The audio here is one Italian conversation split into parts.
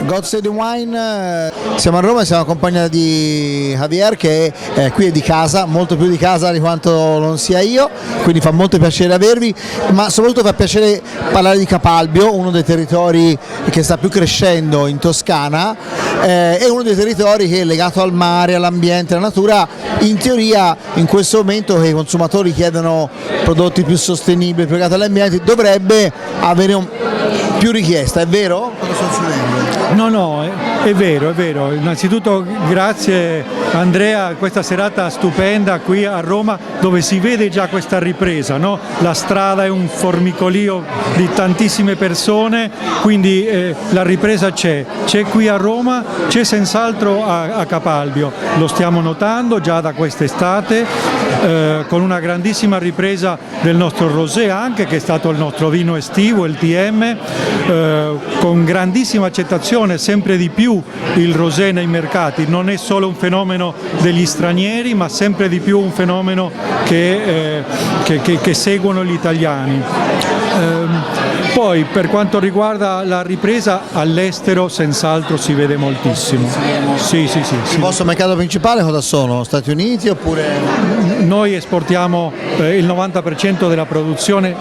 God Save the Wine, siamo a Roma e siamo accompagnati di Javier che qui è di casa, molto più di casa di quanto non sia io, quindi fa molto piacere avervi, ma soprattutto fa piacere parlare di Capalbio, uno dei territori che sta più crescendo in Toscana, è uno dei territori che è legato al mare, all'ambiente, alla natura. In teoria in questo momento che i consumatori chiedono prodotti più sostenibili, più legati all'ambiente, dovrebbe avere più richiesta, è vero? Cosa sta succedendo? No, è vero, è vero. Innanzitutto grazie Andrea a questa serata stupenda qui a Roma dove si vede già questa ripresa, no? La strada è un formicolio di tantissime persone, quindi la ripresa c'è qui a Roma, c'è senz'altro a Capalbio, lo stiamo notando già da quest'estate, con una grandissima ripresa del nostro rosé anche, che è stato il nostro vino estivo, il TM, con grandissima accettazione, sempre di più il rosé nei mercati, non è solo un fenomeno degli stranieri ma sempre di più un fenomeno che seguono gli italiani. Poi per quanto riguarda la ripresa all'estero senz'altro si vede moltissimo. Sì. Il vostro mercato principale cosa sono? Stati Uniti oppure? Noi esportiamo il 90% della produzione,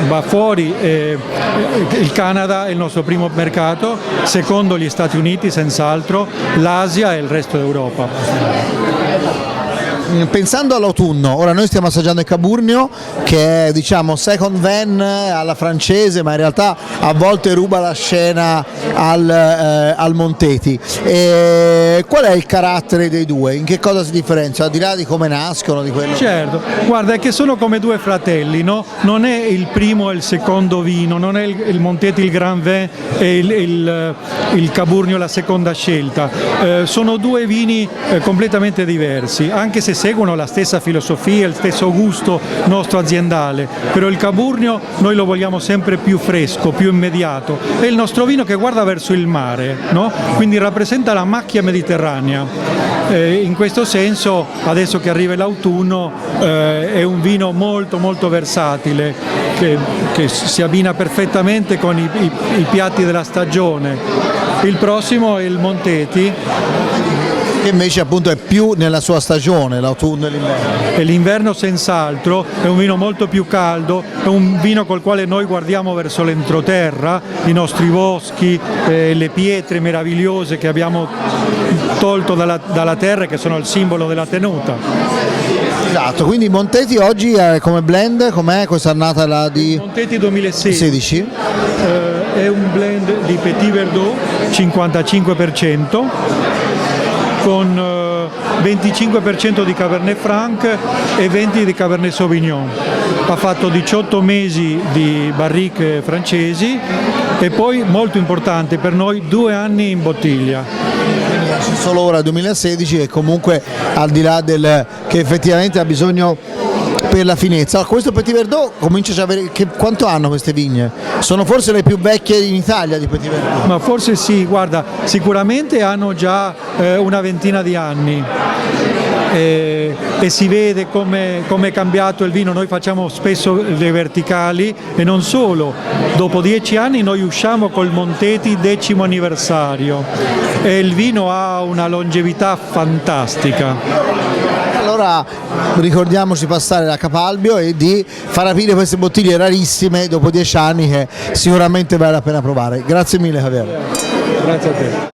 va fuori, il Canada è il nostro primo mercato, secondo gli Stati Uniti senz'altro, l'Asia e il resto d'Europa. Pensando all'autunno, ora noi stiamo assaggiando il Caburnio che è diciamo second van alla francese, ma in realtà a volte ruba la scena al Monteti. Qual è il carattere dei due? In che cosa si differenzia? Al di là di come nascono? Di quello? Certo, guarda, è che sono come due fratelli, no? Non è il primo e il secondo vino, non è il Monteti il Grand Vin e il Caburnio la seconda scelta. Sono due vini completamente diversi, anche se seguono la stessa filosofia, il stesso gusto nostro aziendale, però il Caburnio noi lo vogliamo sempre più fresco, più immediato, è il nostro vino che guarda verso il mare, no? Quindi rappresenta la macchia mediterranea. In questo senso adesso che arriva l'autunno è un vino molto versatile che si abbina perfettamente con i piatti della stagione. Il prossimo è il Monteti, che invece appunto è più nella sua stagione, l'autunno e l'inverno. E l'inverno senz'altro, è un vino molto più caldo, è un vino col quale noi guardiamo verso l'entroterra, i nostri boschi, le pietre meravigliose che abbiamo tolto dalla terra e che sono il simbolo della tenuta. Esatto, quindi Monteti oggi come blend, com'è questa annata là di Monteti 2016? È un blend di Petit Verdot 55%, con 25% di Cabernet Franc e 20% di Cabernet Sauvignon. Ha fatto 18 mesi di barrique francesi e poi, molto importante per noi, 2 anni in bottiglia. Solo ora 2016 e comunque al di là del che effettivamente ha bisogno per la finezza. Questo Petit Verdot comincia già a avere, quanto hanno queste vigne? Sono forse le più vecchie in Italia di Petit Verdot? Ma forse sì, guarda, sicuramente hanno già una ventina di anni. E si vede come è cambiato il vino. Noi facciamo spesso le verticali e non solo, dopo 10 anni noi usciamo col Monteti 10° anniversario e il vino ha una longevità fantastica. Allora ricordiamoci passare da Capalbio e di far aprire queste bottiglie rarissime dopo 10 anni che sicuramente vale la pena provare. Grazie mille Javier. Grazie a te.